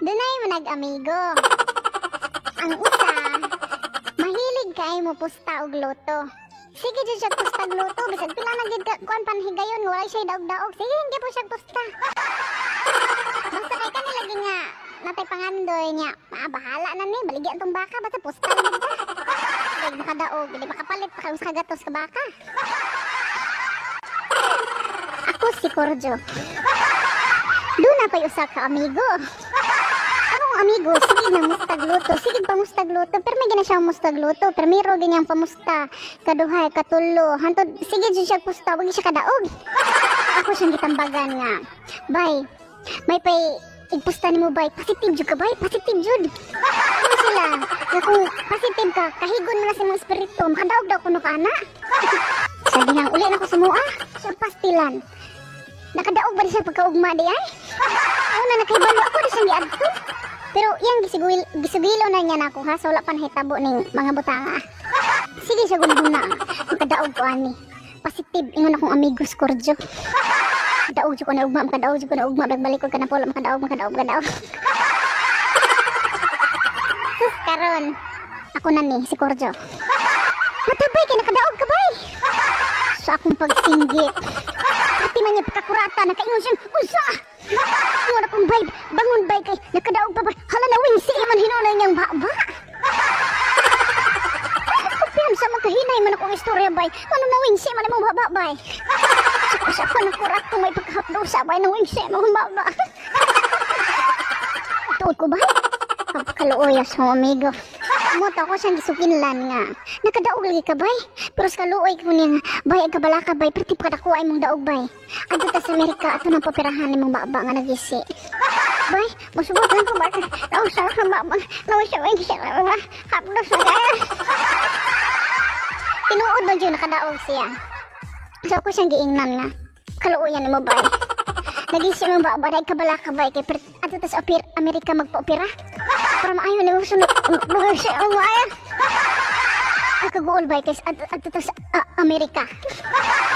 Dunay manag amigo. Ang usa, mahilig kay mo pusta og luto. Sige jud siya pusta og luto, bisag pila na gid kuan panhigayon wala siya daog-daog. Sige hindi po siya pusta. Basta kay kanila lagi nga natay pangandoy niya. Bahala na ni, baligyan tong baka basta pusta lang ta. Kay makadaog, di makapalit pa kay usa gatos ka baka. Ako si Corjo. Doon ako'y usa ka amigo. Akong amigo, sige na mustagluto. Sige pa mustagluto. Pero may gina siya mustagluto. Pero mayroon ganyang pamusta. Kaduhay, katulo. Hantod, sige dyan siya pusta. Huwag siya kadaog. Ako siyang gitambagan nga. Bay, may pay, igpusta ni mo bay. Positive jud ka bay. Positive jud. Ano sila? Nga kung positive ka, kahigon mo na sa mga espiritu. Makadaog daw kuno ka na. Sabihang uli na ko sa mua. Sa pastilan. Nakadaog ba siya pagkaugma di ay? Oo na nakaibalo ako di siyang giadto. Pero yang gisugilo na niya nako ha. So wala pa nahitabo ning mga butanga. Sige siya gunahuna. Nakadaog ko ani. Positive ingon akong amigos Corjo. Kadaog jud ko na ugma, makadaog jud ko na ugma. Balik ko ka na polo, makadaog. Karon ako na ni si Corjo. Matabay kay nakadaog ka bay. Sa akong pagsinggit. Pati man niya pagkakurata, nakaingon siyang, unsa! Ingon akong bay, bangon bay kay, nakadaog pa ba? Hala na wingsi, man hinunay niyang baba. Kapiyam sa magkahinay man akong istorya bay, ano na wingsi man imong baba bay? Sa ako nakurat kung may pagkahapdosa bay, na wingsi imong baba. Tuod ko bay? Kaluoyas mo amigo. Moto ko siyang gisukinlan nga. Nakadaog lagi ka bay. Pero sa kaluoy ko niya nga, bay ang kabalaka bay. Perti pa kadakuha mong daog bay. Adto ta sa Amerika, ato nang papirahan ni mong baba nga nagisi. Bay, masubot lang ko ba? Nausap ka baba. Nausap ang siya nga ba? Hapdos na kaya. Tinuod ba dyan nakadaog siya? So ako siyang giingnan nga. Kaluoyan ni mo bay. Nagisi mong baba dahil kabalaka bay. Kaya ato ta sa Amerika magpa-opera. Para maayon ni mo sunod siya ang waya. Kaguol ba guys at sa Amerika.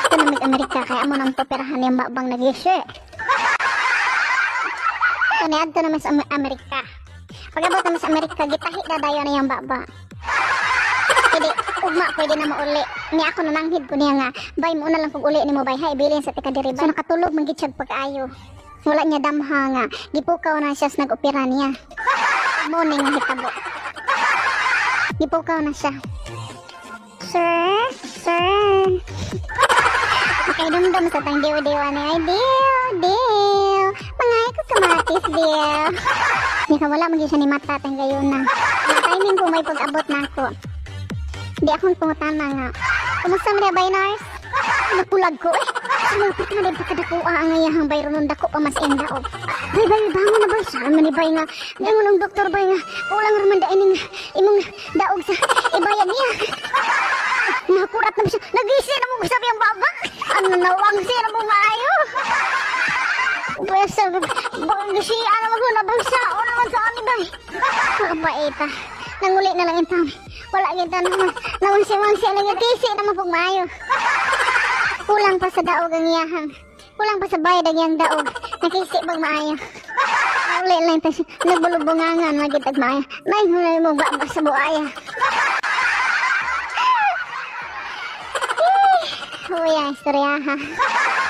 Ito na mag-Amerika kaya amo nang paperahan yung babang nag-issue. Ito na ito naman sa Amerika. Pag-abot naman sa Amerika, gitahi na dayo na yung baba. Hindi, ugma pwede na mauli. Ni ako nananghid ko niya nga, bay mo na lang kung uli ni mo bay, hay bilin sa tikadiri. So nakatulog manggitsag pag-ayo. Wala niya damha nga, gipukaw na siya sa nag-opera niya. Morning na hitabo. Gipukaw na siya. Sir. Makidumdum sa tang diwa-diwa niya. Ay, Dew. Mangay ko kamatis, Dew. Hindi ka wala maging siya ni mata tang gayon na. Timing ko may pag-abot na ako. Di akong pungutana nga. Kumusta mo na, Baynars? Napulag ko eh. Sumapit na rin pagkadakuha ang ngayahang bayro nung dako pa mas indaog. Bay, bangon na bay. Saan man ni bay nga. Gangon ang doktor bay nga. Kulang raman da ining imong daog sa ibayad niya. Nakurat na siya. Nag-isi na mo sabi ang baba. Ano nawang siya na mo maayo. Basta, gisiya naman ko na bangsa. O naman sa amin bay. Kapaita. Nanguli na lang yung tami. Wala kita naman. Nawang-siya lang yung tisi naman pong maayo. Kulang pa sa daog ang iyahang. Kulang pa sa bayad ang iyang daog. Nakisi bang maayo. Uli lang tayo. Nagbulubungangan magitag maayo. May hulay mo ba sa buaya. Uy, istorya ha.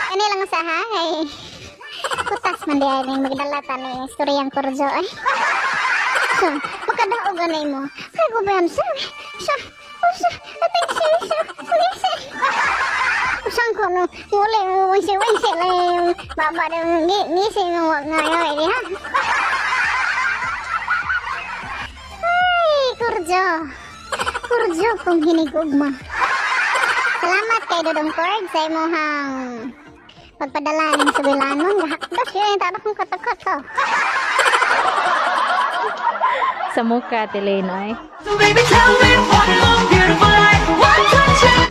Kani lang sa hangay. Kutas man di ay magdalatan ni istoryang Corjo ay. So, makadaog anay mo. Kaya ko ba yan siya? Ating siya. Saan ko no? Nguli mo wisi lang yung baba ng ngisi mo wag ngayon ha. Ay, Corjo kung hinigugma. Salamat kay Dodong Cord sa imuhang pagpadala ng subilanon. Gahakdos yun yung tarap kong katakot. Sa mukha, Tilenoy. So baby, tell me what a beautiful life. One touch.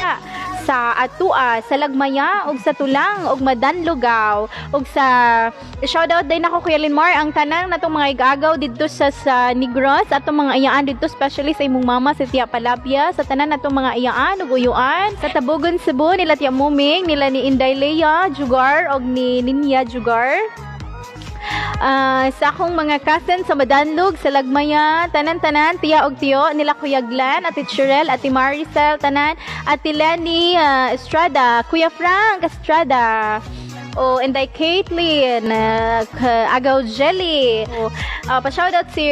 diha sa atua, sa Lagmaya, ug sa Tulang, ug Madanlugaw, ug sa shoutout din ako Kuya Linmar ang tanan natong mga igagaw didto sa Negros, atong mga iyaan didto especially sa imong mama si Tia Palabia, sa tanan natong mga iyaan ug uyuan, sa Tabugon Cebu nila Tia Muming, nila ni Inday Leia Jugar ug ni Ninya Jugar. Sa akong mga cousin sa Madanlog, sa Lagmaya, tanan-tanan, tiya og tiyo, nila Kuya Glenn, Ate Chirel, Ate Maricel, tanan, Ate Lenny Estrada, Kuya Frank Estrada, o Inday Caitlyn, Agaw Jelly, pa-shoutout si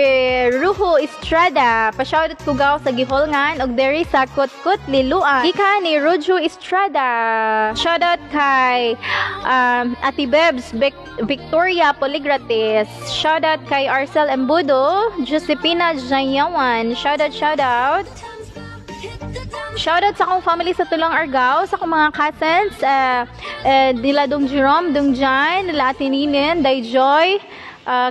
Ruho Estrada, pa-shoutout ko gaw sa Giholngan, og deri sa Kutkut Liluan, ika ni Rojo Estrada, shoutout kay Ate Bebs Victoria Poligrates, shoutout kay Arcel Embudo, Josepina Jayawan, shoutout shoutout sa akong family sa Tulang Argao, sa akong mga cousins, nila Dong Jerome, Dong Jan, nila Ate Ninin, Day Joy,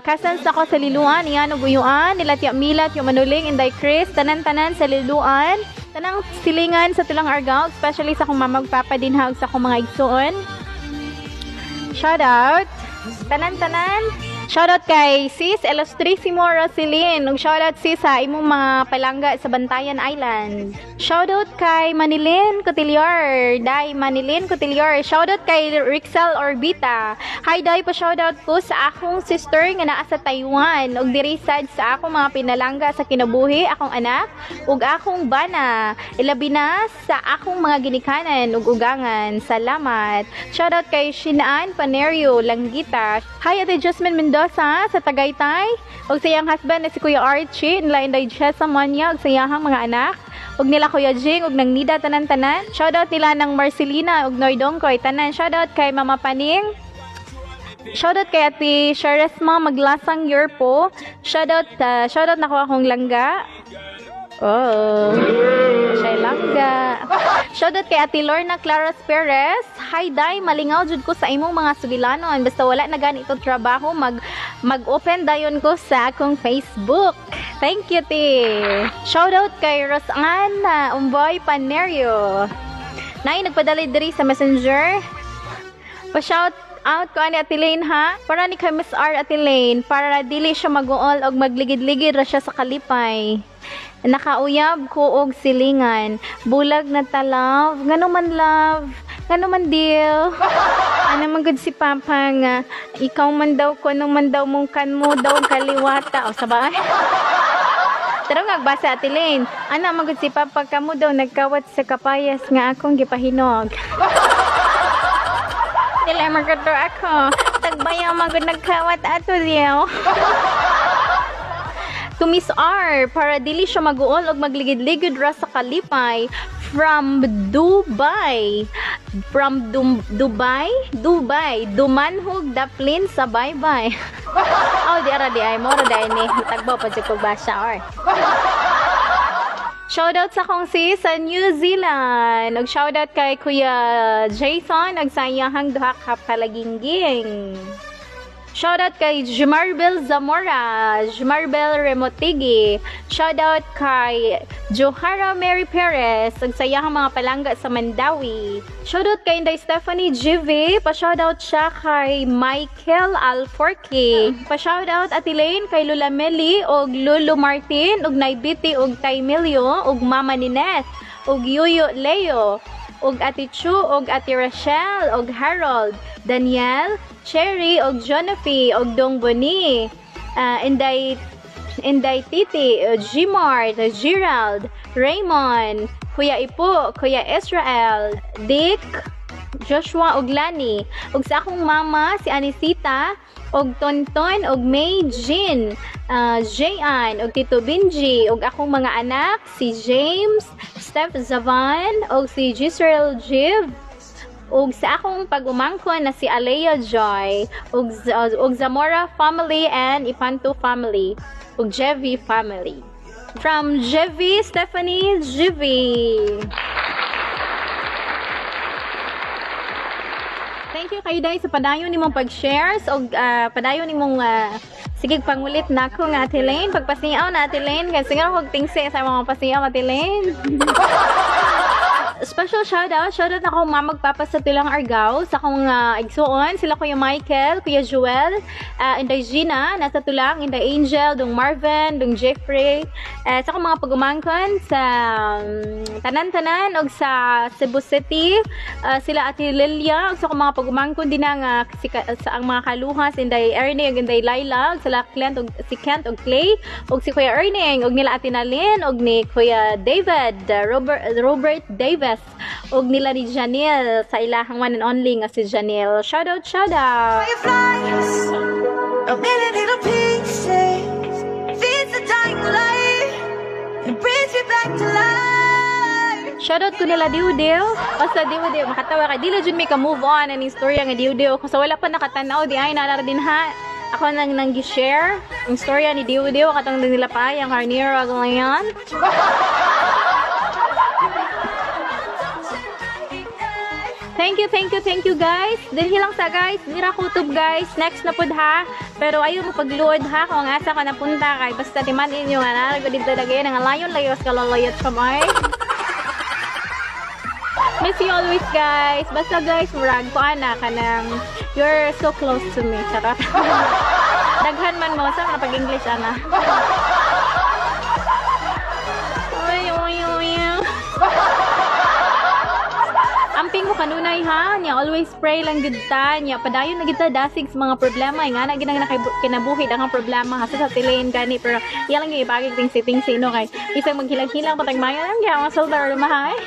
cousins ako sa Liluan, iyan ug uyuan, nila Tia Mila, Tia Manuling, Inday Chris, tanan-tanan sa Liluan, tanang silingan sa Tulang Argao, especially sa akong mamag papa din hag sa akong mga igsuon. Shoutout, tanan-tanan. Shoutout kay Sis Elustrissimo Roselyn. Ug shoutout sis sa imong mga palangga sa Bantayan Island. Shoutout kay Manilyn Cotillar. Day Manilyn Cotillar. Shoutout kay Rixel Orbita. Hi Day, pa shoutout ko sa akong sister nga naa sa Taiwan ug diri sad sa akong mga pinalangga sa kinabuhi, akong anak ug akong bana. Ilabi na sa akong mga ginikanan ug ugangan. Salamat. Shoutout kay Shinaan Panerio Langgita. Hi Ate Jasmine Mendoza sa Tagaytay ug sa iyang husband na si Kuya Archie, nila Inday Jessa Manya ug sa iyang mga anak ug nila Kuya Jing ug nang Nida tanan-tanan. Shoutout nila ng Marcelina ug Noydongkoy tanan. Shoutout kay Mama Paning. Shoutout kay Ate Sharesma Maglasang Yerpo. Shoutout nako akong langga. Oh, siya langga. Shoutout kay Ate Lorna Claras Perez. Hi Day, malingaw jud ko sa imong mga sugilanon. Basta wala na gani itong trabaho, mag-open dayon ko sa akong Facebook. Thank you, Ti. Shoutout kay Rosanne Umboy Panerio. Nay, nagpadali diri sa Messenger. Pa-shout out ko ani Ate Lane ha. Para ni kay Miss R Ate Lane, para dili siya mag-uol og magligid-ligid ra siya sa kalipay. Nakauyab ko og silingan. Bulag na talav. Ngano man love? Ngano man deal? Ano man gud si Papa nga ikaw man daw ko nung man daw mong kan mo daw kaliwata. O sabay. Tara nga basa Ate Lane. Ana man gud si Papa kamo daw nagkawat sa kapayas nga akong gipahinog. Dili magato ako. Tagbaya man gud nagkawat ato diyo. To Miss R, para dili siya mag-uol og magligid-ligid ra sa kalipay from Dubai. From Dubai? Dumanhog daplin sa bye-bye. Oh, di ara di ay mo ra dai ni tagbaw pa jud kog basa or. Shoutout sa akong sis sa New Zealand. Ug shoutout kay Kuya Jason ug sa iyang duha ka palagingging. Shoutout kay Jumarbel Zamora, Jumarbel Remotigi. Shoutout kay Johara Mary Perez, ug sa iyang mga palangga sa Mandawi. Shoutout kay Inday Stephanie GV, pa-shoutout siya kay Michael Alforque. Pa-shoutout Ate Lane kay Lula Meli ug Lulu Martin ug Naibiti ug Taymilio ug Mama Nineth ug Yuyo Leo ug Ate Chu ug Ate Rachel ug Harold, Daniel, Cherry og Jonafi og Dong Boni, Inday Titi, Gmart, Gerald, Raymond, Kuya Ipo, Kuya Israel, Dick, Joshua og Lani, og sa akong mama si Anisita og Tonton og May Jean, Jayan og Tito Benji og akong mga anak si James, Steph Zavan og si Gisrael Jiv. Ug sa akong pag-umangkon na si Alea Joy ug Zamora family and Ipanto family ug Jevi family. From Jevi Stephanie Jevi. Thank you kayo dahil sa padayon nimong pag-shares ug padayon nimong sige pangulit nako nga Ate Lane, pagpasiyaw na Ate Lane kasi nga kog tingse sa mga pasiyaw Ate Lane. Special shoutout na akong mamagpapa sa Tilang Argao, sa akong igsuon, sila Kuya Michael, Kuya Joel, Inday Gina, nasa Tulang, Inday Angel, Dong Marvin, Dong Jeffrey, sa akong mga pagumangkon sa tanan-tanan og sa Cebu City, sila Ate Lilia, og sa akong mga pagumangkon din nga sa ang mga kaluhas, Inday Ernie og Inday Laila, og sila Clint og si Kent og Clay, og si Kuya Erning, og nila Ate Nalin, og ni Kuya David, Robert Davis, og nila ni Janelle sa ilahang one and only nga si Janelle. Shoutout! Fireflies, a million little pieces, feeds the dying light, and brings me back to life. Shoutout ko nila Diudiw. Basta Diudiw, makatawa ka. Dila dyan may ka-move on ang istorya nga Diudiw. Kung sa wala pa nakatanaw, di ay nalar din ha. Ako nang nang-share ang istorya ni Diudiw. Katong nila pa, yung Arniro Aglayan. Thank you guys. Dili lang sa guys, dira kutob guys. Next na pud ha. Pero ayo mo pagluod ha kung asa ka napunta kay basta timan inyo nga narago dito dagay nga layon layos kalalayot from ay. Miss you always guys. Basta guys, murag ko ana kanang you're so close to me. Charot. Daghan man mo sa pag-English ana. Amping mo kanunay ha, niya always pray lang gid ta, niya padayon na gid ta dasig sa mga problema, nga na ginang kinabuhi ang problema ha sa tilayin gani pero iya lang yung ibagig ting sitting sino kay isang maghilang-hilang patag mayo ang gyang solder lumahay.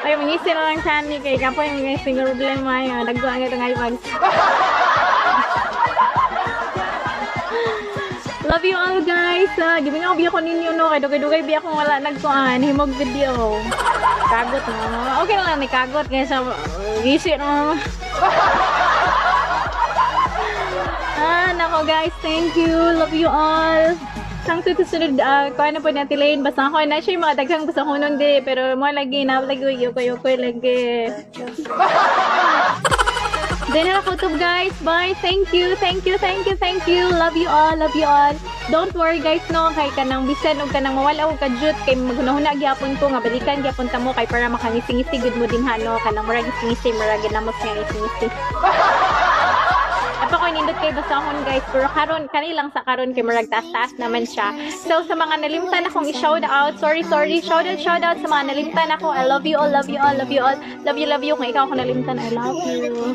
Ay mangisir lang tani kay kapoy mga single problema ya dagwa nga tong ibag. Love you all guys. Gibi nga biya ko ninyo no kay dugay-dugay biya ko wala nagkuan himog video. Kagot no. Okay lang ni kagot kay sa gisi no. Nako guys, thank you. Love you all. Sang susunod kuan na po natin lane basta ako na siya mga daghang gusto ko nun di pero mo lagi na lagi yuko lagi. Then na kutub guys. Bye. Thank you. Love you all. Don't worry guys no kay kanang bisan og kanang mawala og kadyot kay maghunahuna gyapon ko nga balikan gyapon ta mo kay para makangisi-ngisi gud mo din ha no kanang murag ngisi murag ginamos nga ngisi. Apa ko nindot kay basahon guys pero karon kanilang sa karon kay murag taas-taas naman siya. So sa mga nalimtan akong i-shout out, sorry. Shout out sa mga nalimtan ako. I love you all. Love you kung ikaw ako nalimtan. I love you.